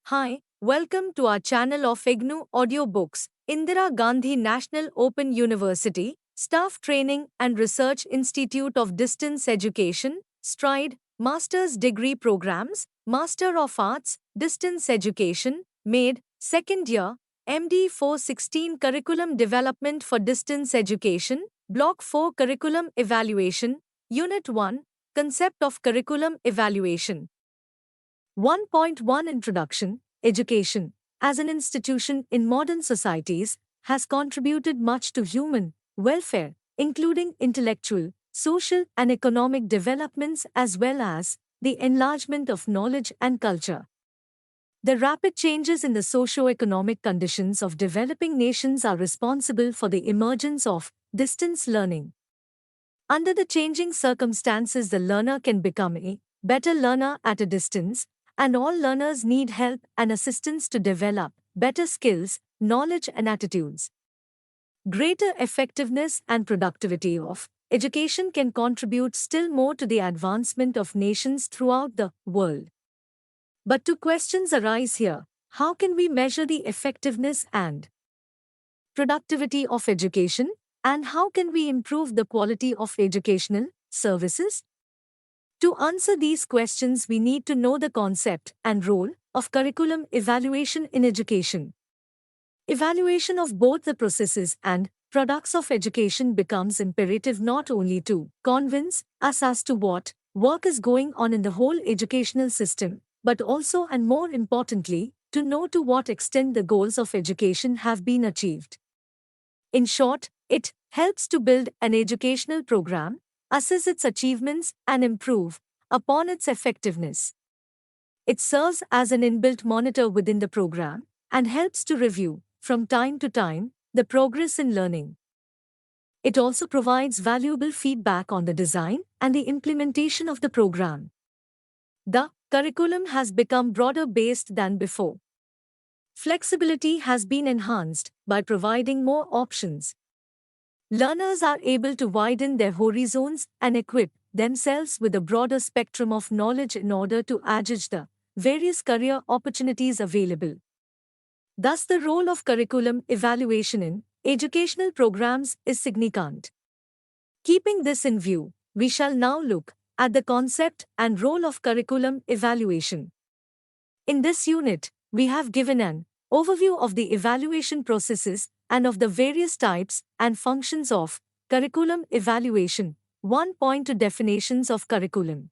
Hi, welcome to our channel of IGNOU audiobooks, Indira Gandhi National Open University, Staff Training and Research Institute of Distance Education, STRIDE, Master's Degree Programs, Master of Arts, Distance Education, MADE, Second Year, MDE 416 Curriculum Development for Distance Education, Block-4 Curriculum Evaluation, Unit 1, Concept of Curriculum Evaluation. 1.1 Introduction. Education, as an institution in modern societies, has contributed much to human welfare, including intellectual, social, and economic developments as well as the enlargement of knowledge and culture. The rapid changes in the socio-economic conditions of developing nations are responsible for the emergence of distance learning. Under the changing circumstances, the learner can become a better learner at a distance, and all learners need help and assistance to develop better skills, knowledge, and attitudes. Greater effectiveness and productivity of education can contribute still more to the advancement of nations throughout the world. But two questions arise here. How can we measure the effectiveness and productivity of education, and how can we improve the quality of educational services? To answer these questions, we need to know the concept and role of curriculum evaluation in education. Evaluation of both the processes and products of education becomes imperative not only to convince us as to what work is going on in the whole educational system, but also and more importantly, to know to what extent the goals of education have been achieved. In short, it helps to build an educational program, assess its achievements, and improve upon its effectiveness. It serves as an inbuilt monitor within the program and helps to review, from time to time, the progress in learning. It also provides valuable feedback on the design and the implementation of the program. The curriculum has become broader based than before. Flexibility has been enhanced by providing more options. Learners are able to widen their horizons and equip themselves with a broader spectrum of knowledge in order to adjudge the various career opportunities available. Thus, the role of curriculum evaluation in educational programs is significant. Keeping this in view, we shall now look at the concept and role of curriculum evaluation. In this unit, we have given an overview of the evaluation processes and of the various types and functions of curriculum evaluation. 1.2 Definitions of curriculum.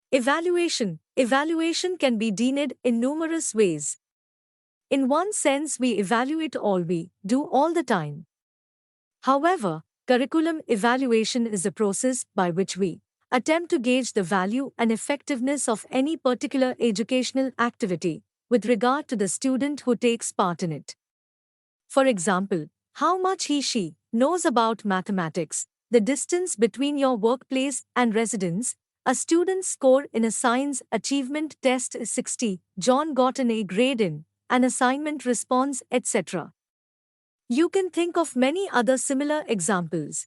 Evaluation. Evaluation can be denied in numerous ways. In one sense, we evaluate all we do all the time. However, curriculum evaluation is a process by which we attempt to gauge the value and effectiveness of any particular educational activity with regard to the student who takes part in it. For example, how much he/she knows about mathematics, the distance between your workplace and residence, a student's score in a science achievement test is 60, John got an A grade in an assignment response, etc. You can think of many other similar examples.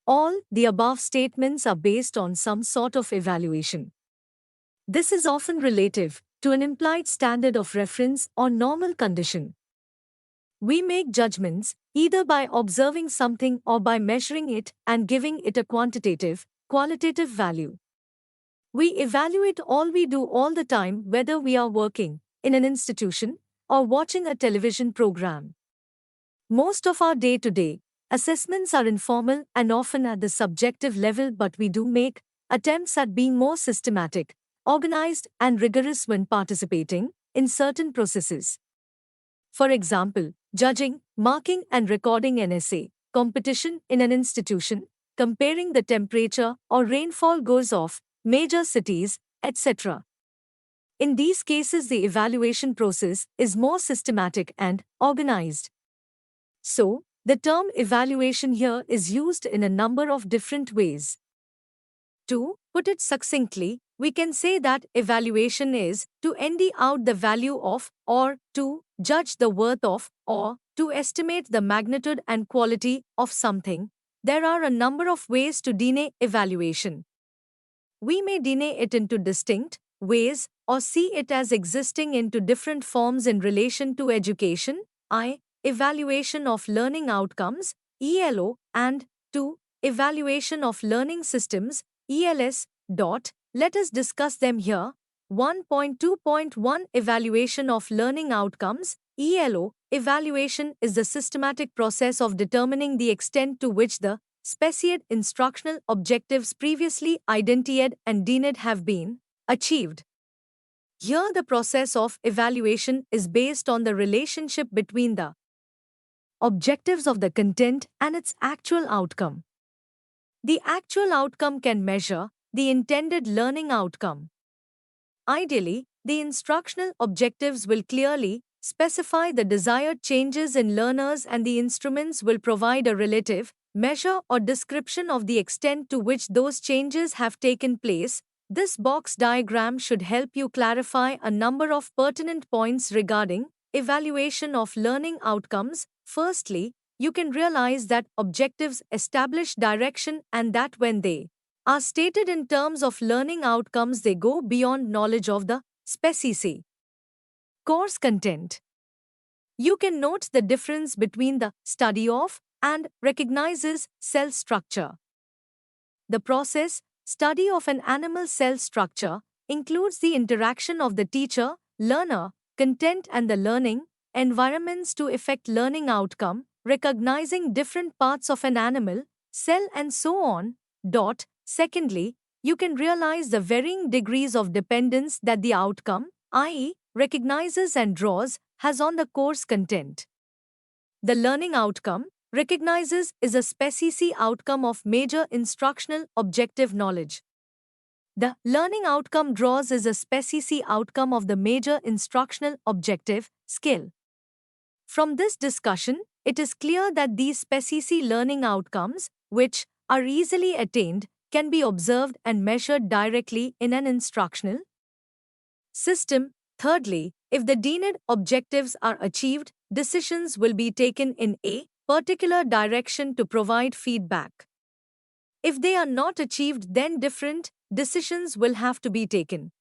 All the above statements are based on some sort of evaluation. This is often relative to an implied standard of reference or normal condition. We make judgments either by observing something or by measuring it and giving it a quantitative, qualitative value. We evaluate all we do all the time, whether we are working in an institution or watching a television program. Most of our day-to-day assessments are informal and often at the subjective level, but we do make attempts at being more systematic, organized, and rigorous when participating in certain processes. For example, judging, marking, and recording an essay competition in an institution, comparing the temperature or rainfall goals of major cities, etc. In these cases, the evaluation process is more systematic and organized. So, the term evaluation here is used in a number of different ways. To put it succinctly, we can say that evaluation is to ND out the value of, or to judge the worth of, or to estimate the magnitude and quality of something. There are a number of ways to deny evaluation. We may deny it into distinct, ways or see it as existing into different forms in relation to education, I. Evaluation of learning outcomes, ELO, and 2. Evaluation of learning systems, ELS. Let us discuss them here. 1.2.1 Evaluation of learning outcomes, ELO. Evaluation is the systematic process of determining the extent to which the specified instructional objectives previously identified and deemed have been achieved. Here, the process of evaluation is based on the relationship between the objectives of the content and its actual outcome. The actual outcome can measure the intended learning outcome. Ideally, the instructional objectives will clearly specify the desired changes in learners, and the instruments will provide a relative measure or description of the extent to which those changes have taken place. This box diagram should help you clarify a number of pertinent points regarding evaluation of learning outcomes. Firstly, you can realize that objectives establish direction and that when they are stated in terms of learning outcomes, they go beyond knowledge of the specific course content. You can note the difference between the study of and recognizes cell structure. The process, study of an animal cell structure, includes the interaction of the teacher, learner, content and the learning environments to affect learning outcome, recognizing different parts of an animal cell and so on. Secondly, you can realize the varying degrees of dependence that the outcome, i.e., recognizes and draws, has on the course content. The learning outcome, recognizes, is a specific outcome of major instructional objective knowledge. The learning outcome draws is a specific outcome of the major instructional objective skill. From this discussion, it is clear that these specific learning outcomes, which are easily attained, can be observed and measured directly in an instructional system. Thirdly, if the deemed objectives are achieved, decisions will be taken in a particular direction to provide feedback. If they are not achieved, then different decisions will have to be taken.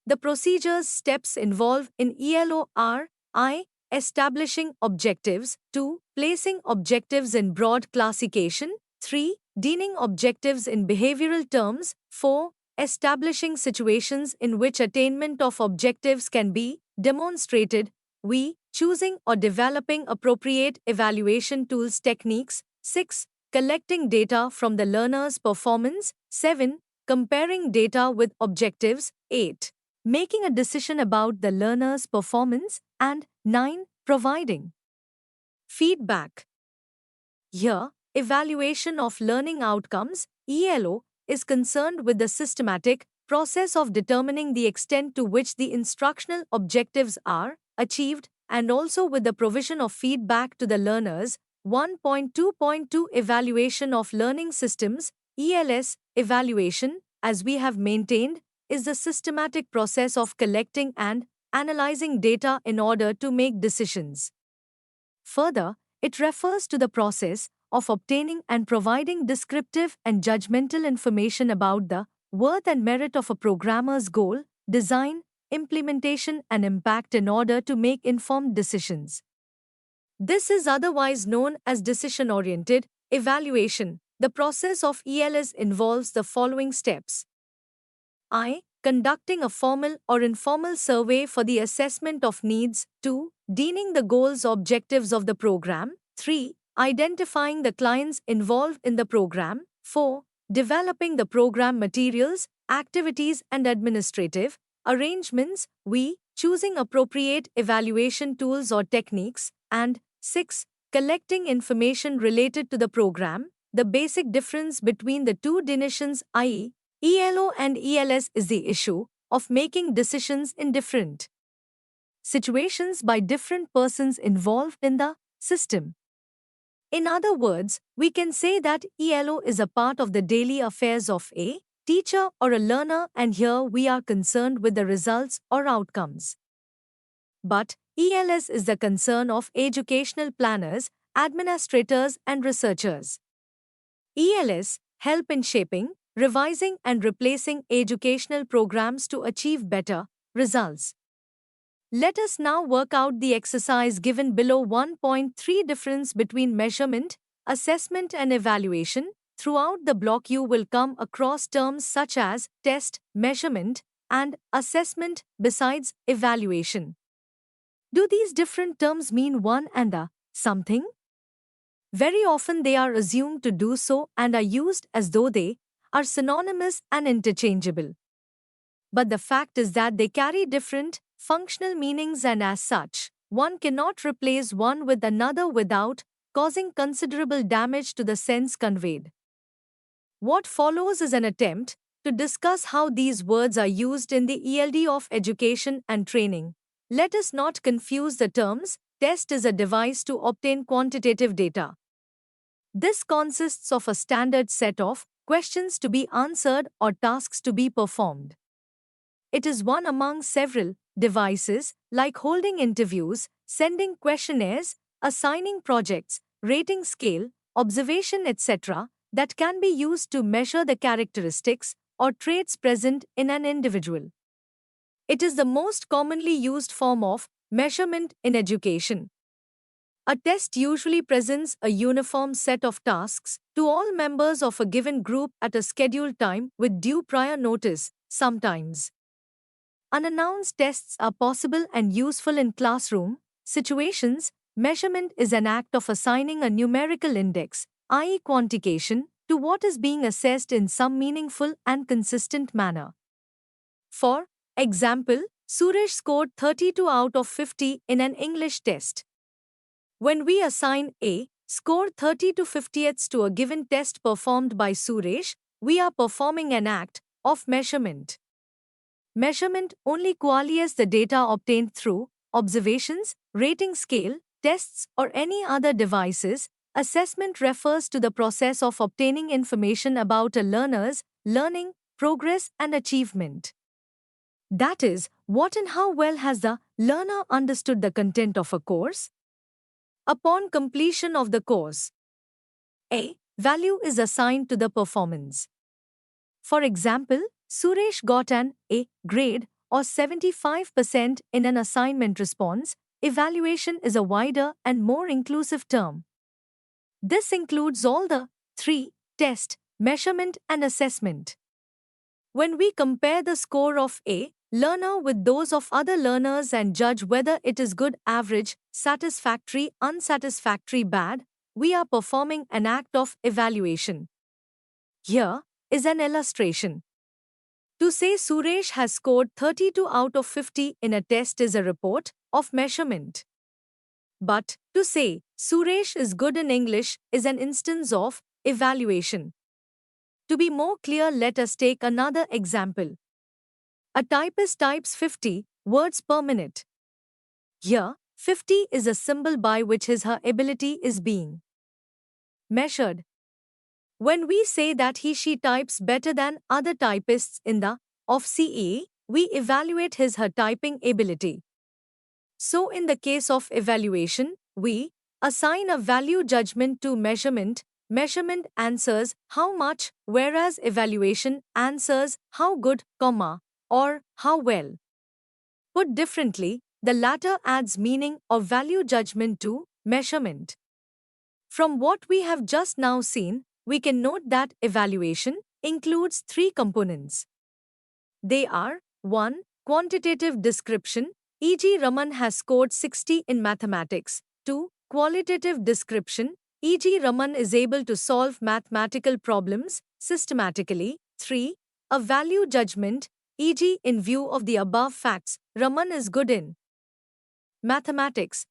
The procedures steps involved in ELO are I. Establishing objectives, 2. Placing objectives in broad classification, 3. Defining objectives in behavioral terms, 4. Establishing situations in which attainment of objectives can be demonstrated, choosing or developing appropriate evaluation tools techniques, 6. Collecting data from the learner's performance, 7. Comparing data with objectives, 8. Making a decision about the learner's performance, and 9. Providing feedback. Here, evaluation of learning outcomes, ELO, is concerned with the systematic process of determining the extent to which the instructional objectives are achieved and also with the provision of feedback to the learners. 1.2.2 Evaluation of learning systems, ELS. Evaluation, as we have maintained, is the systematic process of collecting and analyzing data in order to make decisions. Further, it refers to the process of obtaining and providing descriptive and judgmental information about the worth and merit of a programmer's goal, design, implementation, and impact in order to make informed decisions. This is otherwise known as decision-oriented evaluation. The process of ELS involves the following steps. I. Conducting a formal or informal survey for the assessment of needs. 2. Defining the goals objectives of the program. 3. Identifying the clients involved in the program. 4. Developing the program materials, activities and administrative arrangements. Choosing appropriate evaluation tools or techniques. And 6. Collecting information related to the program. The basic difference between the two definitions, i.e., ELO and ELS, is the issue of making decisions in different situations by different persons involved in the system. In other words, we can say that ELO is a part of the daily affairs of a teacher or a learner, and here we are concerned with the results or outcomes. But ELS is the concern of educational planners, administrators, and researchers. ELS help in shaping, revising and replacing educational programs to achieve better results. Let us now work out the exercise given below. 1.3 Difference between measurement, assessment and evaluation. Throughout the block you will come across terms such as test, measurement, and assessment besides evaluation. Do these different terms mean one and the something? Very often they are assumed to do so and are used as though they are synonymous and interchangeable. But the fact is that they carry different functional meanings, and as such, one cannot replace one with another without causing considerable damage to the sense conveyed. What follows is an attempt to discuss how these words are used in the ELD of education and training. Let us not confuse the terms. Test is a device to obtain quantitative data. This consists of a standard set of questions to be answered or tasks to be performed. It is one among several devices, like holding interviews, sending questionnaires, assigning projects, rating scale, observation, etc., that can be used to measure the characteristics or traits present in an individual. It is the most commonly used form of measurement in education. A test usually presents a uniform set of tasks to all members of a given group at a scheduled time with due prior notice. Sometimes unannounced tests are possible and useful in classroom situations. Measurement is an act of assigning a numerical index, i.e., quantification, to what is being assessed in some meaningful and consistent manner. For example, Suresh scored 32 out of 50 in an English test. When we assign A score 30 to 50ths to a given test performed by Suresh, we are performing an act of measurement. Measurement only evaluates the data obtained through observations, rating scale, tests, or any other devices. Assessment refers to the process of obtaining information about a learner's learning, progress, and achievement. That is, what and how well has the learner understood the content of a course? Upon completion of the course, a value is assigned to the performance. For example, Suresh got an A grade or 75% in an assignment response. Evaluation is a wider and more inclusive term. This includes all the three: test, measurement, and assessment. When we compare the score of a learner with those of other learners and judge whether it is good, average, satisfactory, unsatisfactory, bad, we are performing an act of evaluation. Here is an illustration. To say Suresh has scored 32 out of 50 in a test is a report of measurement. But to say Suresh is good in English is an instance of evaluation. To be more clear, let us take another example. A typist types 50 words per minute. Here, 50 is a symbol by which his/her ability is being measured. When we say that he/she types better than other typists in the of CE, we evaluate his/her typing ability. So in the case of evaluation, we assign a value judgment to measurement. Measurement answers how much, whereas evaluation answers how good, or how well. Put differently, the latter adds meaning or value judgment to measurement. From what we have just now seen, we can note that evaluation includes three components. They are 1. Quantitative description, e.g. Raman has scored 60 in mathematics. 2. Qualitative description, e.g. Raman is able to solve mathematical problems systematically. 3. A value judgment, e.g. in view of the above facts, Raman is good in mathematics.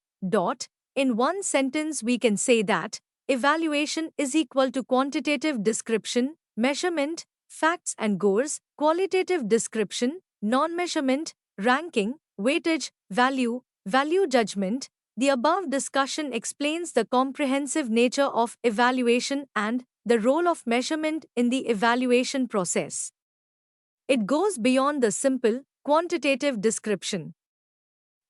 In one sentence we can say that evaluation is equal to quantitative description, measurement, facts and goals, qualitative description, non-measurement, ranking, weightage, value judgment. The above discussion explains the comprehensive nature of evaluation and the role of measurement in the evaluation process. It goes beyond the simple quantitative description.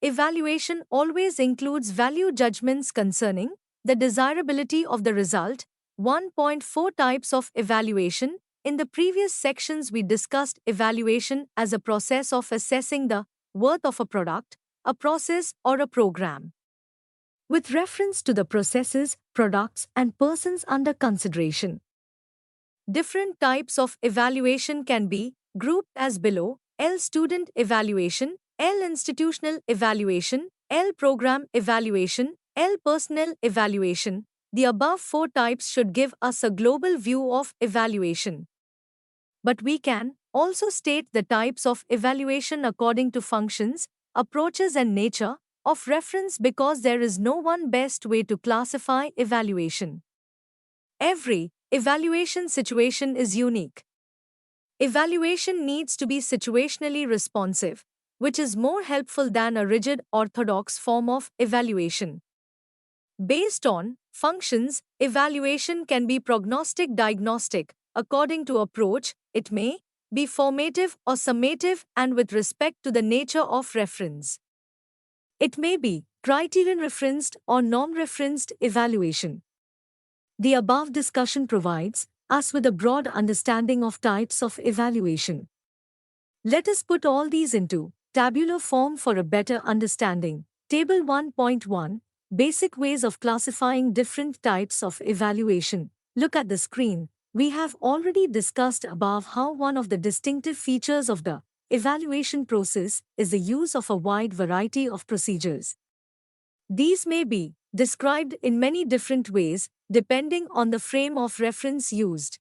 Evaluation always includes value judgments concerning the desirability of the result. 1.4 Types of evaluation. In the previous sections, we discussed evaluation as a process of assessing the worth of a product, a process, or a program. With reference to the processes, products, and persons under consideration. Different types of evaluation can be grouped as below: L student evaluation, L institutional evaluation, L program evaluation, L personnel evaluation. The above four types should give us a global view of evaluation. But we can also state the types of evaluation according to functions, approaches, and nature of reference, because there is no one best way to classify evaluation. Every evaluation situation is unique. Evaluation needs to be situationally responsive, which is more helpful than a rigid orthodox form of evaluation. Based on functions, evaluation can be prognostic diagnostic. According to approach, it may be formative or summative, and with respect to the nature of reference, it may be criterion referenced or norm referenced evaluation. The above discussion provides us with a broad understanding of types of evaluation. Let us put all these into tabular form for a better understanding. Table 1.1 Basic ways of classifying different types of evaluation. Look at the screen. We have already discussed above how one of the distinctive features of the evaluation process is the use of a wide variety of procedures. These may be described in many different ways, depending on the frame of reference used.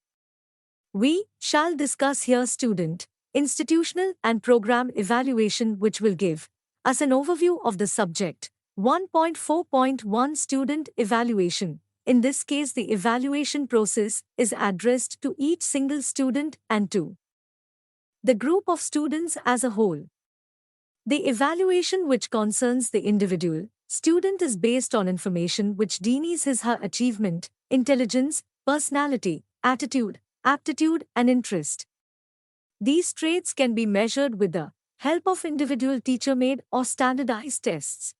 We shall discuss here student, institutional, and program evaluation, which will give us an overview of the subject. 1.4.1 Student evaluation. In this case, the evaluation process is addressed to each single student and to the group of students as a whole. The evaluation which concerns the individual student is based on information which denotes his/her achievement, intelligence, personality, attitude, aptitude, and interest. These traits can be measured with the help of individual teacher-made or standardized tests.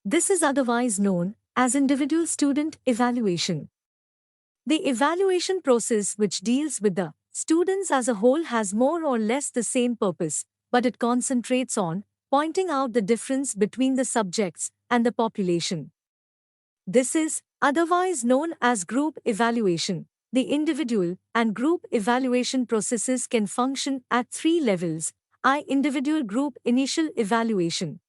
This is otherwise known as individual student evaluation. The evaluation process which deals with the students as a whole has more or less the same purpose, but it concentrates on pointing out the difference between the subjects and the population. This is otherwise known as group evaluation. The individual and group evaluation processes can function at three levels: I. Individual group initial evaluation,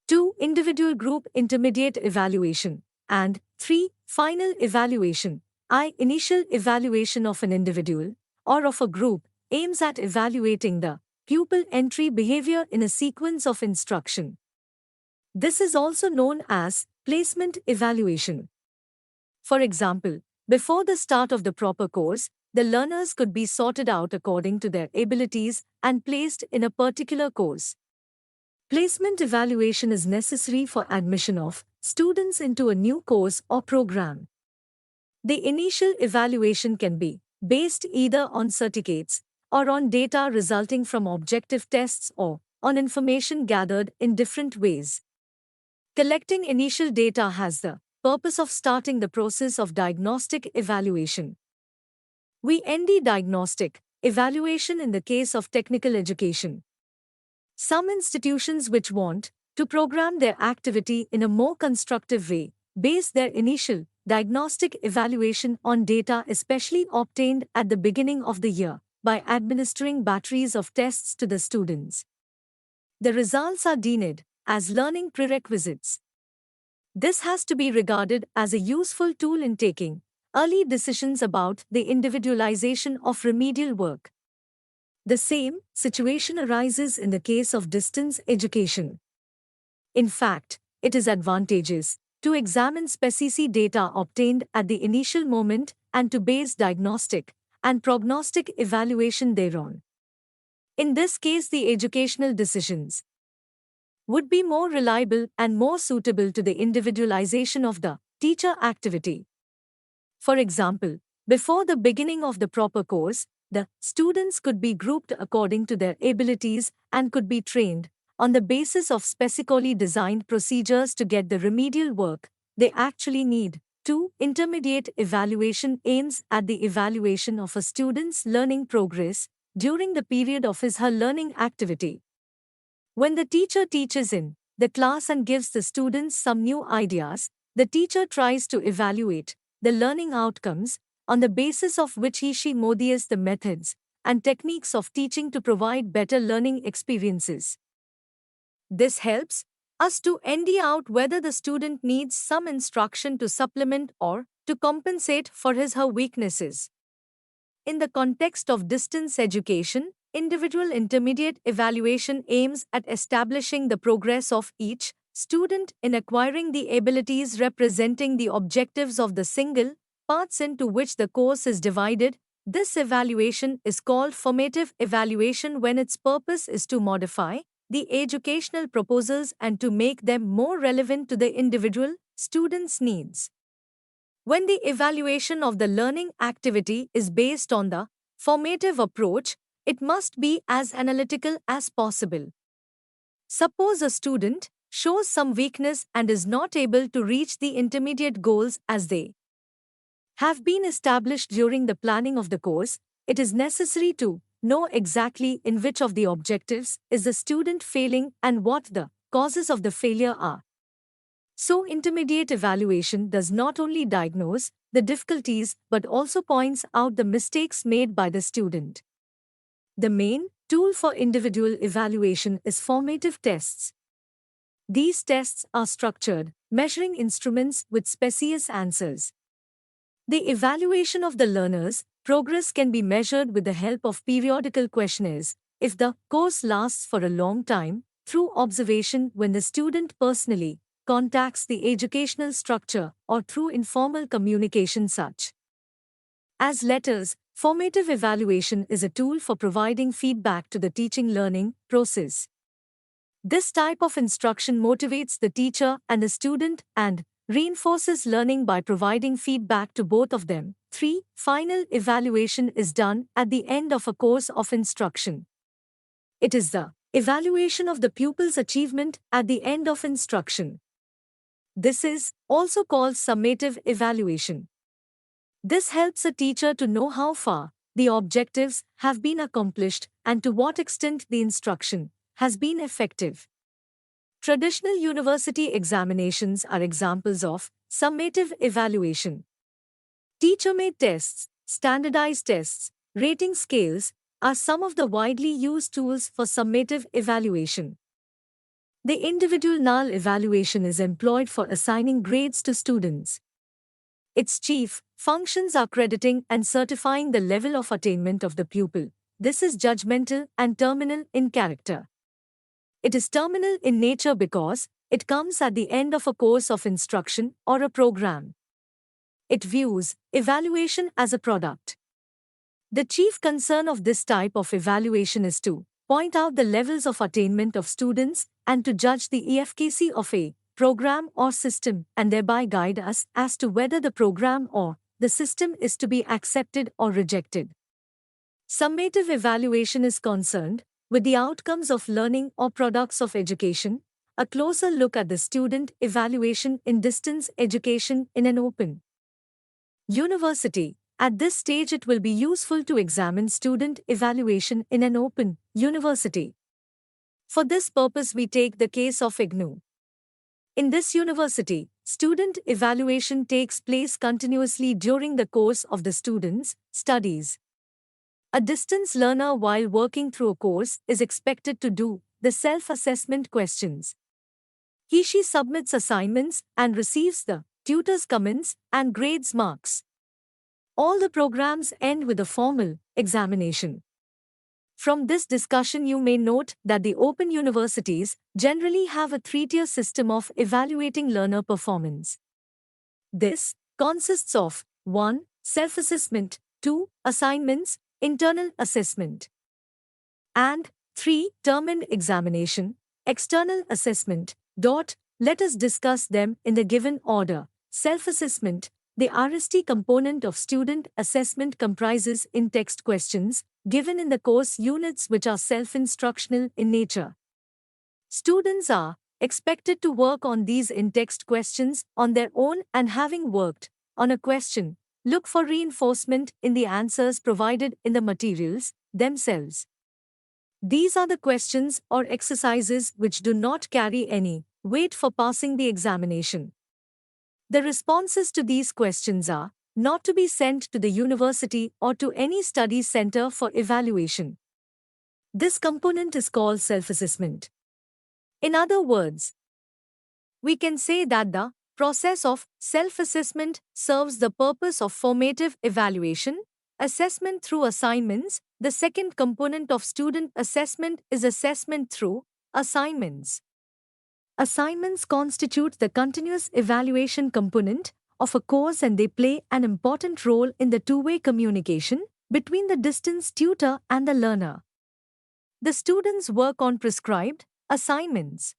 2. Individual group intermediate evaluation, and 3. Final evaluation. I. Initial evaluation of an individual or of a group aims at evaluating the pupil entry behavior in a sequence of instruction. This is also known as placement evaluation. For example, before the start of the proper course, the learners could be sorted out according to their abilities and placed in a particular course. Placement evaluation is necessary for admission of students into a new course or program. The initial evaluation can be based either on certificates or on data resulting from objective tests or on information gathered in different ways. Collecting initial data has the purpose of starting the process of diagnostic evaluation. We ND diagnostic evaluation in the case of technical education. Some institutions which want to program their activity in a more constructive way base their initial diagnostic evaluation on data especially obtained at the beginning of the year by administering batteries of tests to the students. The results are deemed as learning prerequisites. This has to be regarded as a useful tool in taking early decisions about the individualization of remedial work. The same situation arises in the case of distance education. In fact, it is advantageous to examine specific data obtained at the initial moment and to base diagnostic and prognostic evaluation thereon. In this case, the educational decisions would be more reliable and more suitable to the individualization of the teacher activity. For example, before the beginning of the proper course, the students could be grouped according to their abilities and could be trained on the basis of specifically designed procedures to get the remedial work they actually need. 2. Intermediate evaluation aims at the evaluation of a student's learning progress during the period of his/her learning activity. When the teacher teaches in the class and gives the students some new ideas, the teacher tries to evaluate the learning outcomes on the basis of which he/she modifies the methods and techniques of teaching to provide better learning experiences. This helps us to ND out whether the student needs some instruction to supplement or to compensate for his/her weaknesses. In the context of distance education, individual intermediate evaluation aims at establishing the progress of each student in acquiring the abilities representing the objectives of the single parts into which the course is divided. This evaluation is called formative evaluation when its purpose is to modify the educational proposals and to make them more relevant to the individual student's needs. When the evaluation of the learning activity is based on the formative approach, it must be as analytical as possible. Suppose a student shows some weakness and is not able to reach the intermediate goals as they have been established during the planning of the course, it is necessary to know exactly in which of the objectives is the student failing and what the causes of the failure are. So, intermediate evaluation does not only diagnose the difficulties but also points out the mistakes made by the student. The main tool for individual evaluation is formative tests. These tests are structured, measuring instruments with specious answers. The evaluation of the learner's progress can be measured with the help of periodical questionnaires, if the course lasts for a long time, through observation when the student personally contacts the educational structure or through informal communication such as letters. Formative evaluation is a tool for providing feedback to the teaching learning process. This type of instruction motivates the teacher and the student and reinforces learning by providing feedback to both of them. 3. Final evaluation is done at the end of a course of instruction. It is the evaluation of the pupil's achievement at the end of instruction. This is also called summative evaluation. This helps a teacher to know how far the objectives have been accomplished and to what extent the instruction has been effective. Traditional university examinations are examples of summative evaluation. Teacher-made tests, standardized tests, rating scales are some of the widely used tools for summative evaluation. The individual null evaluation is employed for assigning grades to students. Its chief functions are crediting and certifying the level of attainment of the pupil. This is judgmental and terminal in character. It is terminal in nature because it comes at the end of a course of instruction or a program. It views evaluation as a product. The chief concern of this type of evaluation is to point out the levels of attainment of students and to judge the efficacy of a program or system and thereby guide us as to whether the program or the system is to be accepted or rejected. Summative evaluation is concerned with the outcomes of learning or products of education. A closer look at the student evaluation in distance education in an open university. At this stage, it will be useful to examine student evaluation in an open university. For this purpose, we take the case of IGNOU. In this university, student evaluation takes place continuously during the course of the student's studies. A distance learner, while working through a course, is expected to do the self-assessment questions. He/she submits assignments and receives the tutor's comments and grades marks. All the programs end with a formal examination. From this discussion, you may note that the open universities generally have a three-tier system of evaluating learner performance. This consists of 1. Self-assessment, 2. Assignments, internal assessment, and 3. Term-end examination, external assessment. Let us discuss them in the given order. Self-assessment. The RST component of student assessment comprises in-text questions given in the course units which are self-instructional in nature. Students are expected to work on these in-text questions on their own and having worked on a question, look for reinforcement in the answers provided in the materials themselves. These are the questions or exercises which do not carry any weight for passing the examination. The responses to these questions are not to be sent to the university or to any study center for evaluation. This component is called self-assessment. In other words, we can say that the process of self-assessment serves the purpose of formative evaluation, assessment through assignments. The second component of student assessment is assessment through assignments. Assignments constitute the continuous evaluation component of a course, and they play an important role in the two-way communication between the distance tutor and the learner. The students work on prescribed assignments.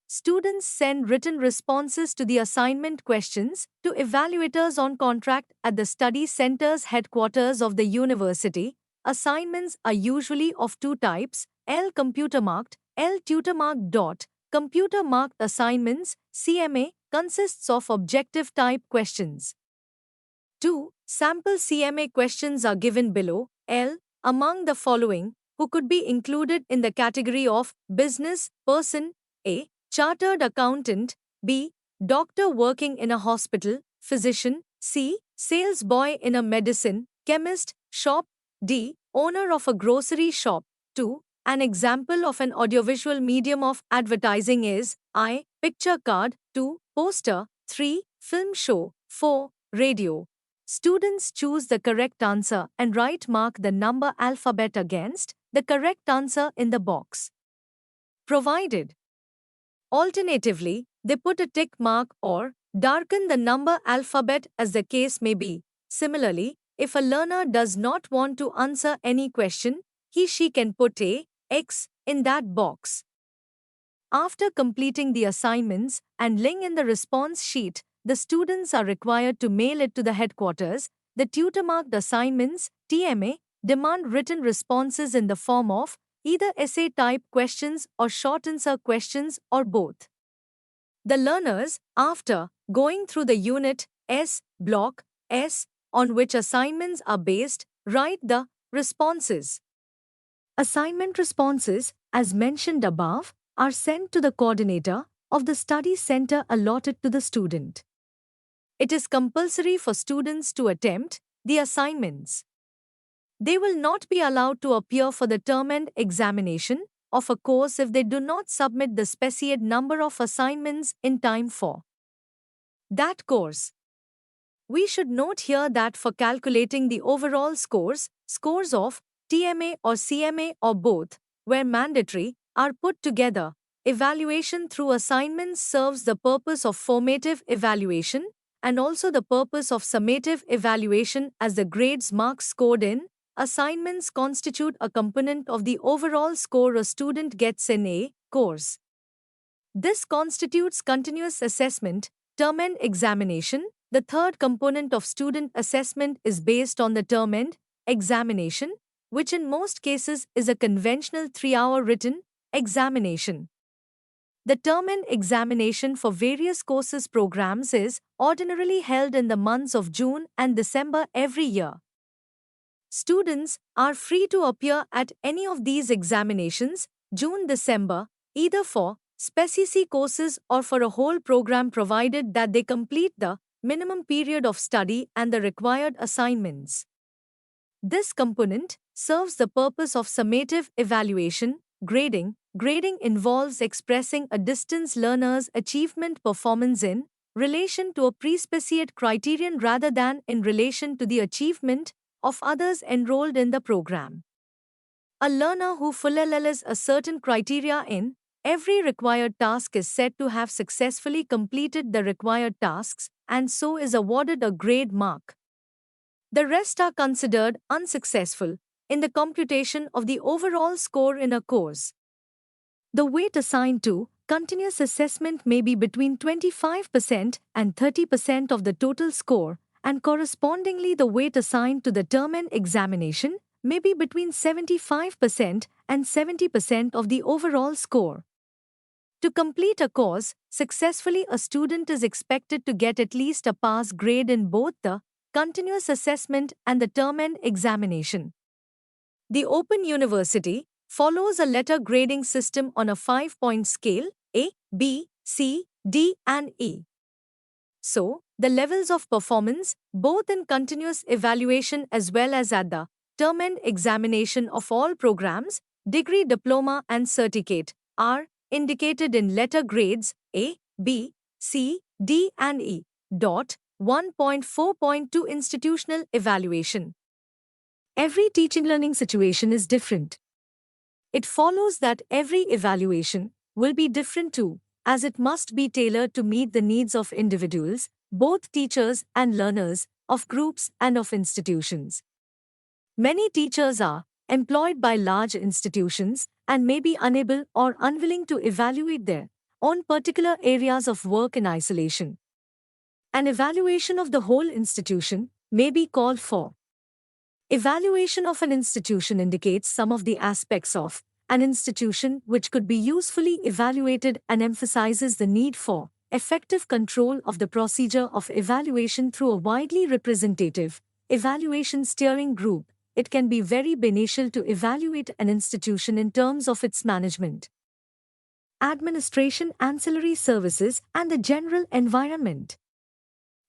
Students send written responses to the assignment questions to evaluators on contract at the study center's headquarters of the university. Assignments are usually of two types: L computer marked, L tutor marked. Computer marked assignments, CMA, consists of objective type questions. 2 sample CMA questions are given below. L, among the following, who could be included in the category of business person: A, chartered accountant; B, doctor working in a hospital, physician; C, sales boy in a medicine, chemist shop; D, owner of a grocery shop. 2. An example of an audiovisual medium of advertising is I, picture card; 2, poster; 3, film show; 4, radio. Students choose the correct answer and mark the number alphabet against the correct answer in the box provided. Alternatively, they put a tick mark or darken the number alphabet as the case may be. Similarly, if a learner does not want to answer any question, he/she can put a X in that box. After completing the assignments and filling in the response sheet, the students are required to mail it to the headquarters. The tutor-marked assignments, TMA, demand written responses in the form of either essay-type questions or short answer questions or both. The learners, after going through the Unit S, Block S, on which assignments are based, write the responses. Assignment responses, as mentioned above, are sent to the coordinator of the study center allotted to the student. It is compulsory for students to attempt the assignments. They will not be allowed to appear for the term-end examination of a course if they do not submit the specified number of assignments in time for that course. We should note here that for calculating the overall scores of TMA or CMA or both, where mandatory, are put together. Evaluation through assignments serves the purpose of formative evaluation and also the purpose of summative evaluation, as the grades marks scored in assignments constitute a component of the overall score a student gets in a course. This constitutes continuous assessment, term-end examination. The third component of student assessment is based on the term-end examination, which in most cases is a conventional 3-hour written examination. The term-end examination for various courses programs is ordinarily held in the months of June and December every year. Students are free to appear at any of these examinations, June-December, either for specific courses or for a whole program, provided that they complete the minimum period of study and the required assignments. This component serves the purpose of summative evaluation, grading. Grading involves expressing a distance learner's achievement performance in relation to a pre-specified criterion rather than in relation to the achievement of others enrolled in the program. A learner who fulfills a certain criteria in every required task is said to have successfully completed the required tasks and so is awarded a grade mark. The rest are considered unsuccessful in the computation of the overall score in a course. The weight assigned to continuous assessment may be between 25% and 30% of the total score, and correspondingly the weight assigned to the term-end examination may be between 75% and 70% of the overall score. To complete a course successfully, a student is expected to get at least a pass grade in both the continuous assessment and the term end examination. The Open University follows a letter grading system on a 5-point scale A, B, C, D, and E. So, the levels of performance, both in continuous evaluation as well as at the term end examination of all programs, degree, diploma, and certificate, are indicated in letter grades A, B, C, D, and E. 1.4.2 Institutional evaluation. Every teaching learning situation is different. It follows that every evaluation will be different too, as it must be tailored to meet the needs of individuals, both teachers and learners, of groups and of institutions. Many teachers are employed by large institutions and may be unable or unwilling to evaluate their own particular areas of work in isolation. An evaluation of the whole institution may be called for. Evaluation of an institution indicates some of the aspects of an institution which could be usefully evaluated and emphasizes the need for effective control of the procedure of evaluation through a widely representative evaluation steering group. It can be very beneficial to evaluate an institution in terms of its management, administration, ancillary services, and the general environment.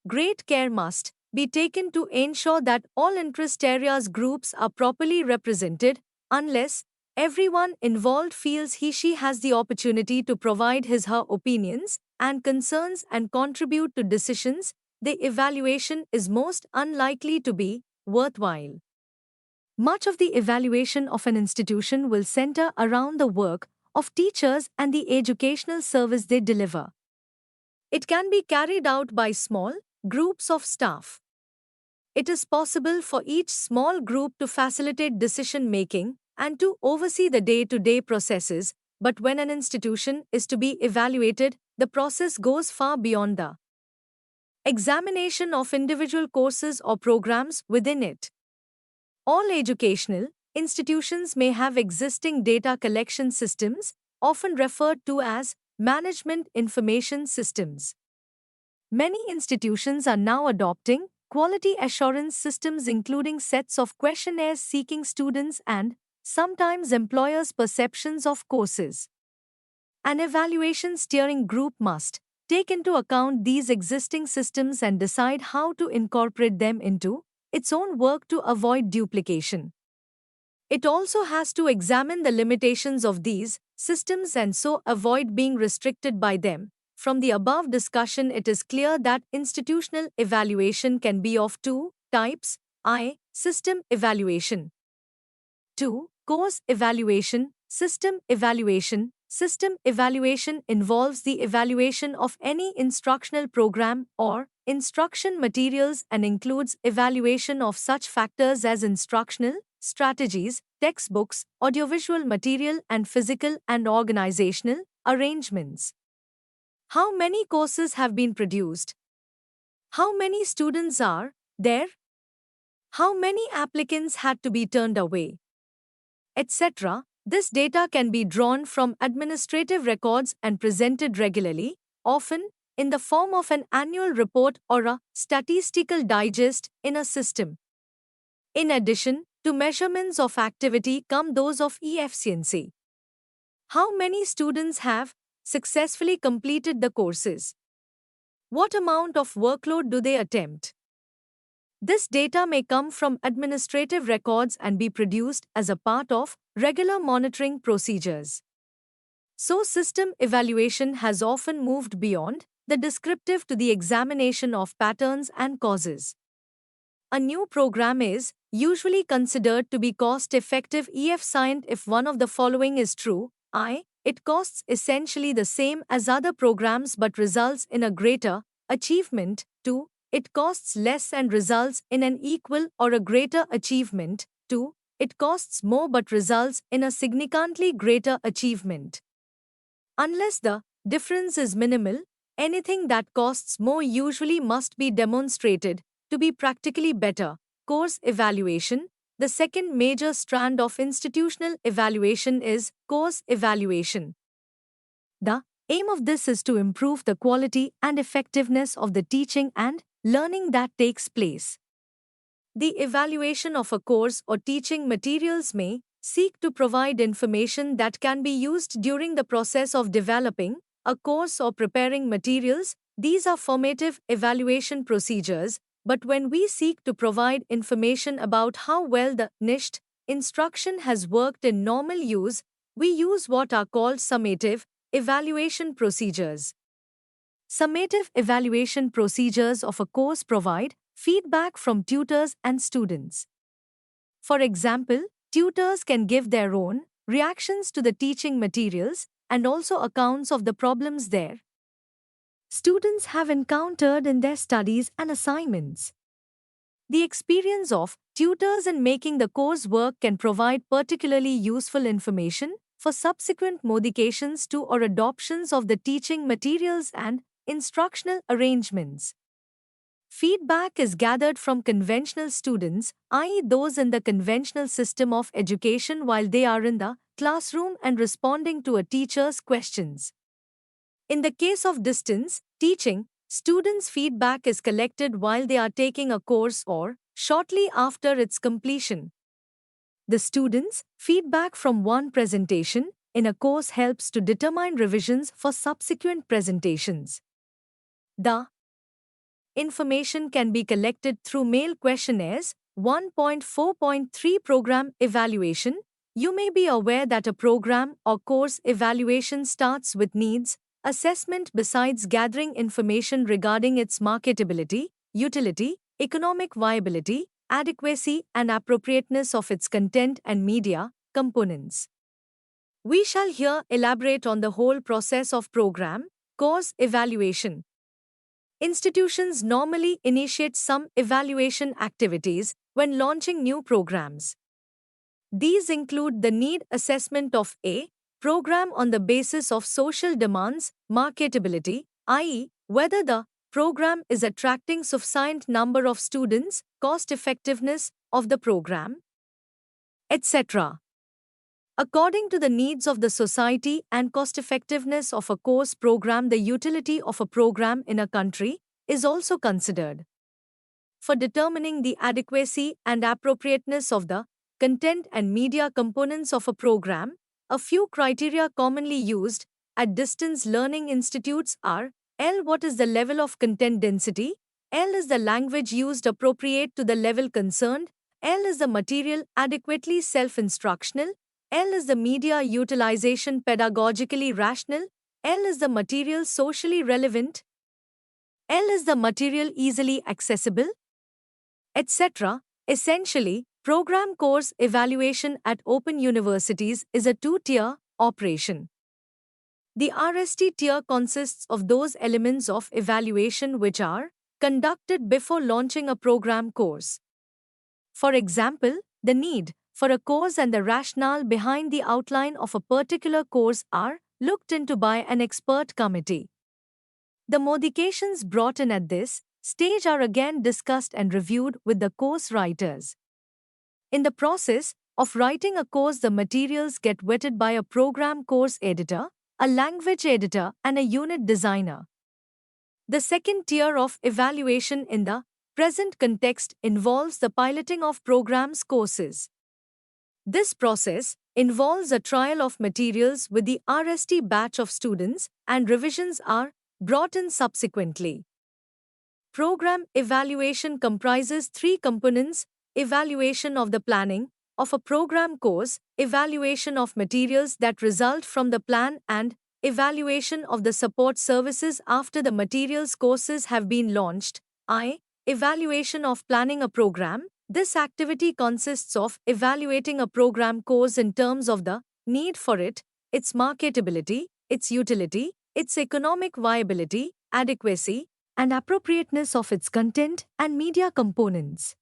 Great care must be taken to ensure that all interest areas groups are properly represented. Unless everyone involved feels he/she has the opportunity to provide his/her opinions and concerns and contribute to decisions, the evaluation is most unlikely to be worthwhile. Much of the evaluation of an institution will center around the work of teachers and the educational service they deliver. It can be carried out by small groups of staff. It is possible for each small group to facilitate decision-making and to oversee the day-to-day processes, but when an institution is to be evaluated, the process goes far beyond the examination of individual courses or programs within it. All educational institutions may have existing data collection systems, often referred to as management information systems. Many institutions are now adopting quality assurance systems, including sets of questionnaires seeking students and sometimes employers' perceptions of courses. An evaluation steering group must take into account these existing systems and decide how to incorporate them into its own work to avoid duplication. It also has to examine the limitations of these systems and so avoid being restricted by them. From the above discussion, it is clear that institutional evaluation can be of two types: I. System evaluation. 2. Course evaluation. System evaluation. System evaluation involves the evaluation of any instructional program or instruction materials and includes evaluation of such factors as instructional strategies, textbooks, audiovisual material, and physical and organizational arrangements. How many courses have been produced? How many students are there? How many applicants had to be turned away? Etc. This data can be drawn from administrative records and presented regularly, often in the form of an annual report or a statistical digest in a system. In addition to measurements of activity come those of efficiency. How many students have successfully completed the courses? What amount of workload do they attempt? This data may come from administrative records and be produced as a part of regular monitoring procedures. So, system evaluation has often moved beyond the descriptive to the examination of patterns and causes. A new program is usually considered to be cost-effective if one of the following is true: I. It costs essentially the same as other programs but results in a greater achievement. 2. It costs less and results in an equal or a greater achievement. 2. It costs more but results in a significantly greater achievement. Unless the difference is minimal, anything that costs more usually must be demonstrated to be practically better. Course evaluation. The second major strand of institutional evaluation is course evaluation. The Aim of this is to improve the quality and effectiveness of the teaching and learning that takes place. The evaluation of a course or teaching materials may seek to provide information that can be used during the process of developing a course or preparing materials. These are formative evaluation procedures, but when we seek to provide information about how well the niched instruction has worked in normal use, we use what are called summative evaluation procedures. Summative evaluation procedures of a course provide feedback from tutors and students. For example, tutors can give their own reactions to the teaching materials and also accounts of the problems their students have encountered in their studies and assignments. The experience of tutors in making the course work can provide particularly useful information for subsequent modifications to or adoptions of the teaching materials and instructional arrangements. Feedback is gathered from conventional students, i.e., those in the conventional system of education while they are in the classroom and responding to a teacher's questions. In the case of distance teaching, students' feedback is collected while they are taking a course or shortly after its completion. The students' feedback from one presentation in a course helps to determine revisions for subsequent presentations. The information can be collected through mail questionnaires. 1.4.3 Program Evaluation. You may be aware that a program or course evaluation starts with needs assessment besides gathering information regarding its marketability, utility, economic viability, adequacy, and appropriateness of its content and media components. We shall here elaborate on the whole process of program, course evaluation. Institutions normally initiate some evaluation activities when launching new programs. These include the need assessment of a program on the basis of social demands, marketability, i.e., whether the program is attracting sufficient number of students, cost effectiveness of the program, etc. According to the needs of the society and cost effectiveness of a course program, the utility of a program in a country is also considered. For determining the adequacy and appropriateness of the content and media components of a program, a few criteria commonly used at distance learning institutes are: L. What is the level of content density? L. Is the language used appropriate to the level concerned? L. Is the material adequately self-instructional? L. Is the media utilization pedagogically rational? L. Is the material socially relevant? L. Is the material easily accessible? Etc. Essentially, program course evaluation at open universities is a two-tier operation. The RST tier consists of those elements of evaluation which are conducted before launching a program course. For example, the need for a course and the rationale behind the outline of a particular course are looked into by an expert committee. The modifications brought in at this stage are again discussed and reviewed with the course writers. In the process of writing a course, the materials get vetted by a program course editor, a language editor, and a unit designer. The second tier of evaluation in the present context involves the piloting of programs courses. This process involves a trial of materials with the RST batch of students, and revisions are brought in subsequently. Program evaluation comprises three components: evaluation of the planning of a program course, evaluation of materials that result from the plan, and evaluation of the support services after the materials courses have been launched. Evaluation of planning a program. This activity consists of evaluating a program course in terms of the need for it, its marketability, its utility, its economic viability, adequacy, and appropriateness of its content and media components.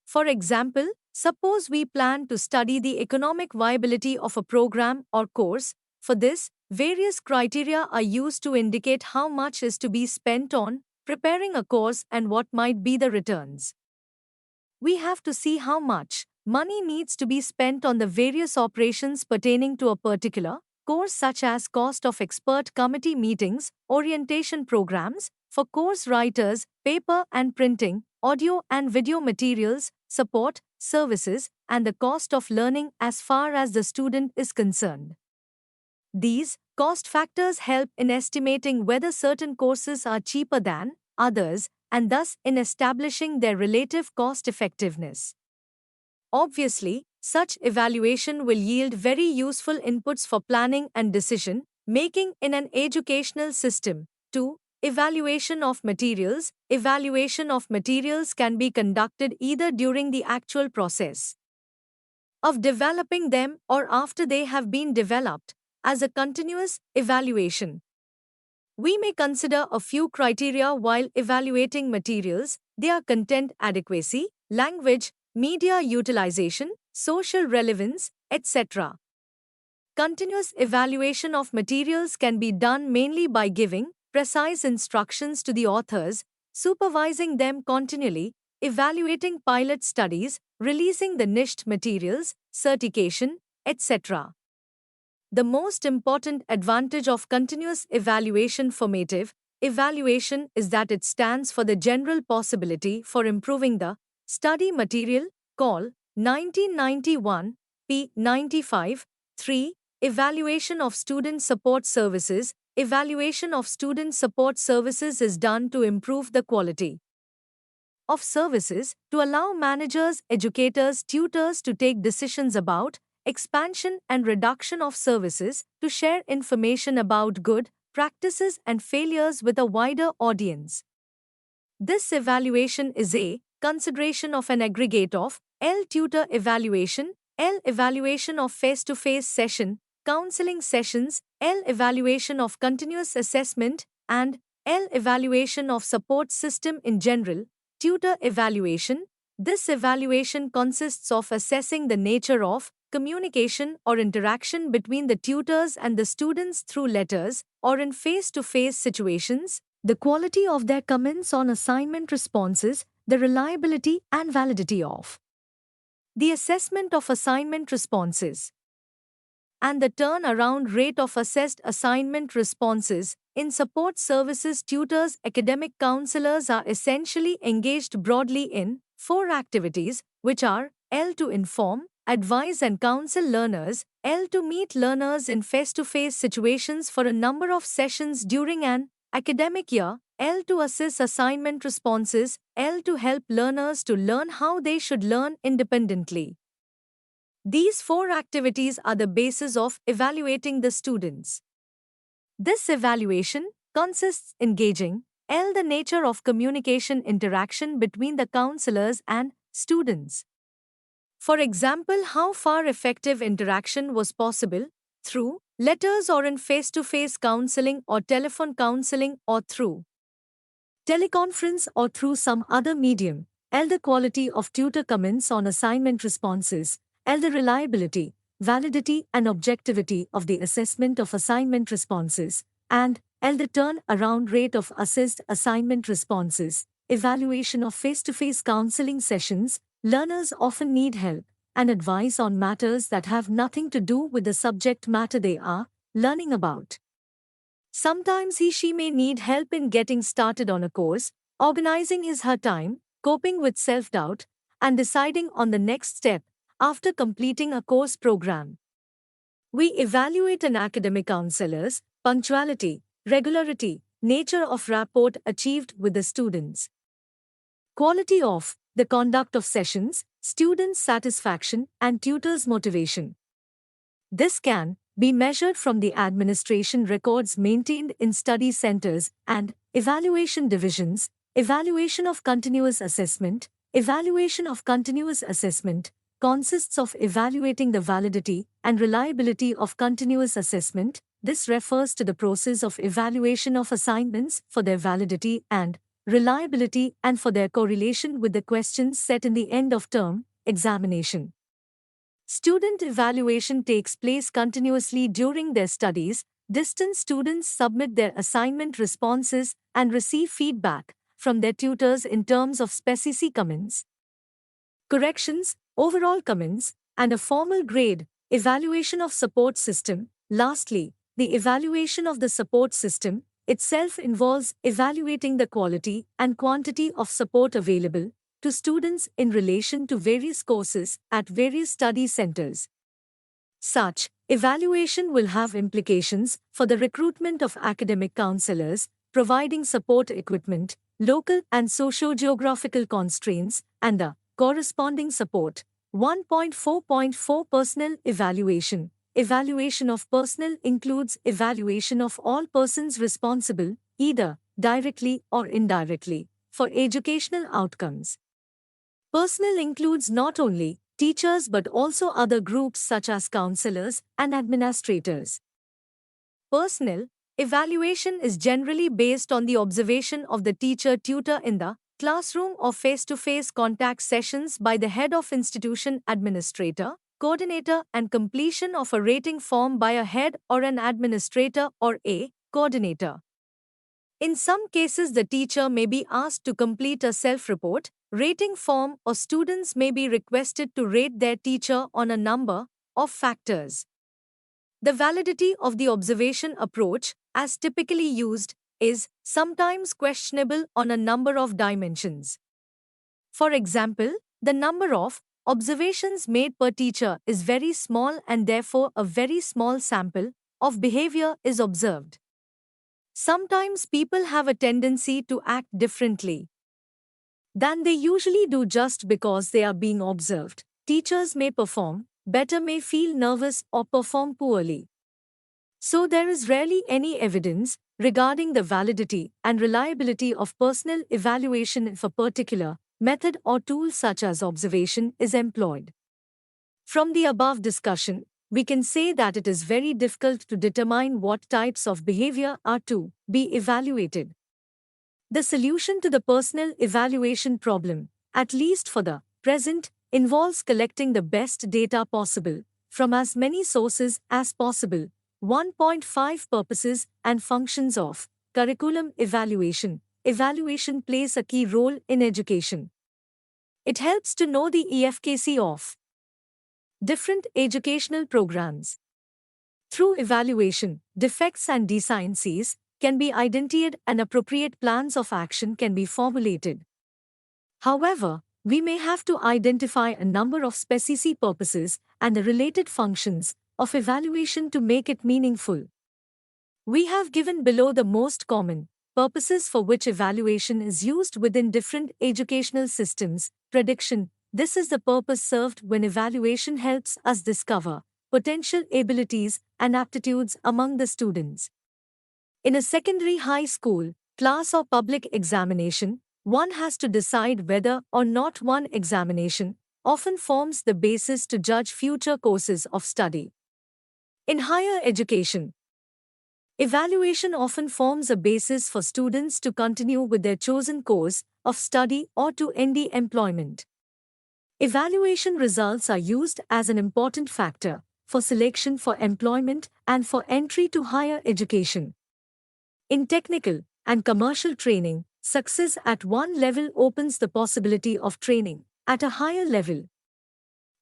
For example, suppose we plan to study the economic viability of a program or course. For this, various criteria are used to indicate how much is to be spent on preparing a course and what might be the returns. We have to see how much money needs to be spent on the various operations pertaining to a particular course such as cost of expert committee meetings, orientation programs, for course writers, paper and printing, audio and video materials, support, services, and the cost of learning as far as the student is concerned. These cost factors help in estimating whether certain courses are cheaper than others and thus in establishing their relative cost effectiveness. Obviously, such evaluation will yield very useful inputs for planning and decision making in an educational system. 2. Evaluation of materials. Evaluation of materials can be conducted either during the actual process of developing them or after they have been developed, as a continuous evaluation. We may consider a few criteria while evaluating materials: their content adequacy, language, media utilization, social relevance, etc. Continuous evaluation of materials can be done mainly by giving precise instructions to the authors, supervising them continually, evaluating pilot studies, releasing the niched materials, certification, etc. The most important advantage of continuous evaluation formative evaluation is that it stands for the general possibility for improving the study material. Call 1991, p. 95. 3. Evaluation of student support services. Evaluation of student support services is done to improve the quality of services, to allow managers, educators, tutors to take decisions about expansion and reduction of services, to share information about good practices and failures with a wider audience. This evaluation is a consideration of an aggregate of L. Tutor evaluation, L. Evaluation of face-to-face session, counseling sessions, L. Evaluation of continuous assessment, and L. Evaluation of support system in general. Tutor evaluation. This evaluation consists of assessing the nature of communication or interaction between the tutors and the students through letters or in face-to-face situations, the quality of their comments on assignment responses, the reliability and validity of the assessment of assignment responses, and the turnaround rate of assessed assignment responses. In support services, tutors, academic counselors are essentially engaged broadly in 4 activities, which are L. To inform, advise and counsel learners, L. To meet learners in face-to-face situations for a number of sessions during an academic year, L. To assess assignment responses, L. To help learners to learn how they should learn independently. These 4 activities are the basis of evaluating the students. This evaluation consists in gauging L. the nature of communication interaction between the counselors and students. For example, how far effective interaction was possible through letters or in face-to-face counseling or telephone counseling or through teleconference or through some other medium. L. the quality of tutor comments on assignment responses, L. the reliability, validity and objectivity of the assessment of assignment responses, and L. the turn-around rate of assessed assignment responses. Evaluation of face-to-face counseling sessions. Learners often need help and advice on matters that have nothing to do with the subject matter they are learning about. Sometimes he/she may need help in getting started on a course, organizing his/her time, coping with self-doubt, and deciding on the next step after completing a course program. We evaluate an academic counselor's punctuality, regularity, nature of rapport achieved with the students, quality of the conduct of sessions, students' satisfaction, and tutors' motivation. This can be measured from the administration records maintained in study centers and evaluation divisions. Evaluation of continuous assessment. Evaluation of continuous assessment consists of evaluating the validity and reliability of continuous assessment. This refers to the process of evaluation of assignments for their validity and reliability and for their correlation with the questions set in the end-of-term examination. Student evaluation takes place continuously during their studies. Distant students submit their assignment responses and receive feedback from their tutors in terms of specific comments, corrections, overall comments, and a formal grade. Evaluation of support system. Lastly, the evaluation of the support system itself involves evaluating the quality and quantity of support available to students in relation to various courses at various study centers. Such evaluation will have implications for the recruitment of academic counselors, providing support equipment, local and socio-geographical constraints, and the corresponding support. 1.4.4 Personal evaluation. Evaluation of personnel includes evaluation of all persons responsible, either directly or indirectly, for educational outcomes. Personnel includes not only teachers but also other groups such as counselors and administrators. Personnel evaluation is generally based on the observation of the teacher-tutor in the classroom or face-to-face contact sessions by the head of institution administrator, coordinator, and completion of a rating form by a head or an administrator or a coordinator. In some cases, the teacher may be asked to complete a self-report, rating form, or students may be requested to rate their teacher on a number of factors. The validity of the observation approach, as typically used, is sometimes questionable on a number of dimensions. For example, the number of observations made per teacher is very small and therefore a very small sample of behavior is observed. Sometimes people have a tendency to act differently than they usually do just because they are being observed. Teachers may perform better, may feel nervous, or perform poorly. So there is rarely any evidence regarding the validity and reliability of personnel evaluation if a particular method or tool such as observation is employed. From the above discussion, we can say that it is very difficult to determine what types of behavior are to be evaluated. The solution to the personnel evaluation problem, at least for the present, involves collecting the best data possible from as many sources as possible. 1.5 Purposes and functions of curriculum evaluation. Evaluation plays a key role in education. It helps to know the efficacy of different educational programs. Through evaluation, defects and deficiencies can be identified and appropriate plans of action can be formulated. However, we may have to identify a number of specific purposes and the related functions of evaluation to make it meaningful. We have given below the most common purposes for which evaluation is used within different educational systems. Prediction. This is the purpose served when evaluation helps us discover potential abilities and aptitudes among the students. In a secondary high school, class or public examination, one has to decide whether or not one examination often forms the basis to judge future courses of study. In higher education, evaluation often forms a basis for students to continue with their chosen course of study or to MDE employment. Evaluation results are used as an important factor for selection for employment and for entry to higher education. In technical and commercial training, success at one level opens the possibility of training at a higher level.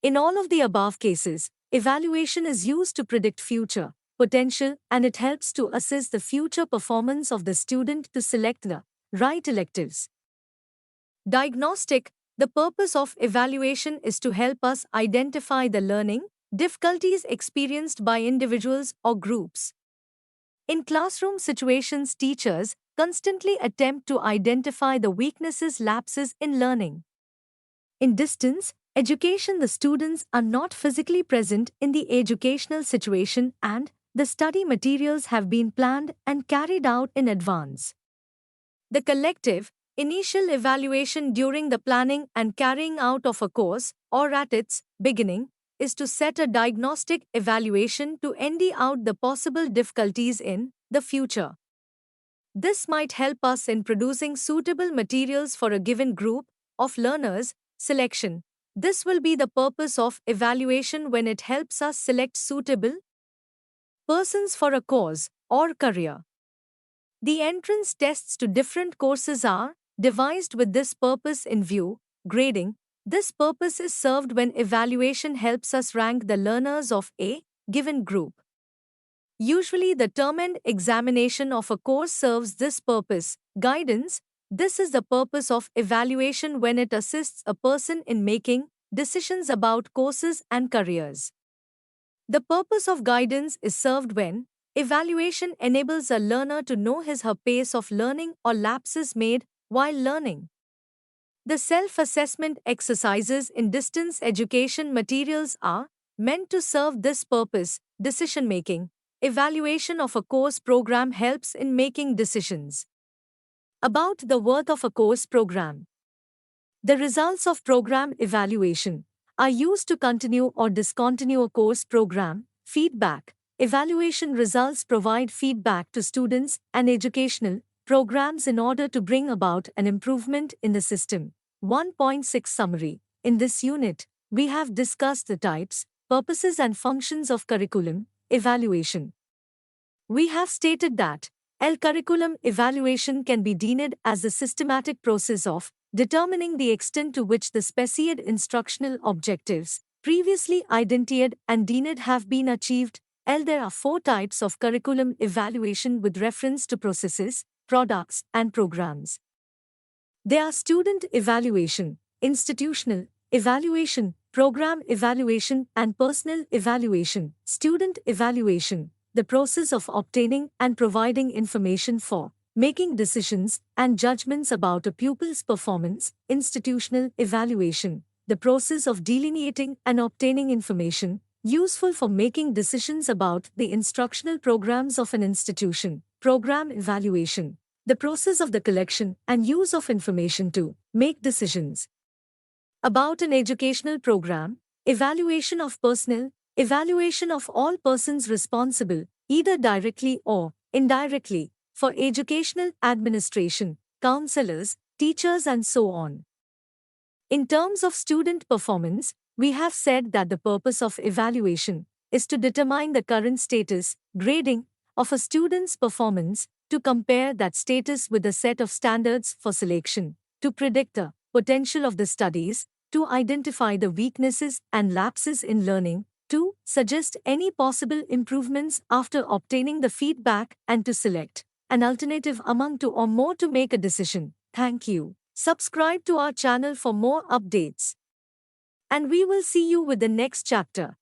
In all of the above cases, evaluation is used to predict future potential and it helps to assess the future performance of the student to select the right electives. Diagnostic. The purpose of evaluation is to help us identify the learning difficulties experienced by individuals or groups. In classroom situations, teachers constantly attempt to identify the weaknesses, lapses in learning. In distance education, the students are not physically present in the educational situation and the study materials have been planned and carried out in advance. The collective initial evaluation during the planning and carrying out of a course, or at its beginning, is to set a diagnostic evaluation to MDE out the possible difficulties in the future. This might help us in producing suitable materials for a given group of learners. Selection. This will be the purpose of evaluation when it helps us select suitable persons for a course or career. The entrance tests to different courses are devised with this purpose in view. Grading. This purpose is served when evaluation helps us rank the learners of a given group. Usually, the term end examination of a course serves this purpose. Guidance. This is the purpose of evaluation when it assists a person in making decisions about courses and careers. The purpose of guidance is served when evaluation enables a learner to know his or her pace of learning or lapses made while learning. The self assessment exercises in distance education materials are meant to serve this purpose. Decision making. Evaluation of a course program helps in making decisions about the worth of a course program. The results of program evaluation are used to continue or discontinue a course program. Feedback. Evaluation results provide feedback to students and educational programs in order to bring about an improvement in the system. 1.6 Summary. In this unit, we have discussed the types, purposes, and functions of curriculum evaluation. We have stated that curriculum evaluation can be deemed as the systematic process of determining the extent to which the specified instructional objectives previously identified and deemed have been achieved. There are four types of curriculum evaluation with reference to processes, products, and programs. They are student evaluation, institutional evaluation, program evaluation, and personal evaluation. Student evaluation, the process of obtaining and providing information for making decisions and judgments about a pupil's performance. Institutional evaluation, the process of delineating and obtaining information useful for making decisions about the instructional programs of an institution. Program evaluation, the process of the collection and use of information to make decisions about an educational program. Evaluation of personnel, evaluation of all persons responsible, either directly or indirectly, for educational administration, counselors, teachers, and so on. In terms of student performance, we have said that the purpose of evaluation is to determine the current status, grading, of a student's performance, to compare that status with a set of standards for selection, to predict the potential of the studies, to identify the weaknesses and lapses in learning, to suggest any possible improvements after obtaining the feedback, and to select an alternative among two or more to make a decision. Thank you. Subscribe to our channel for more updates. And we will see you with the next chapter.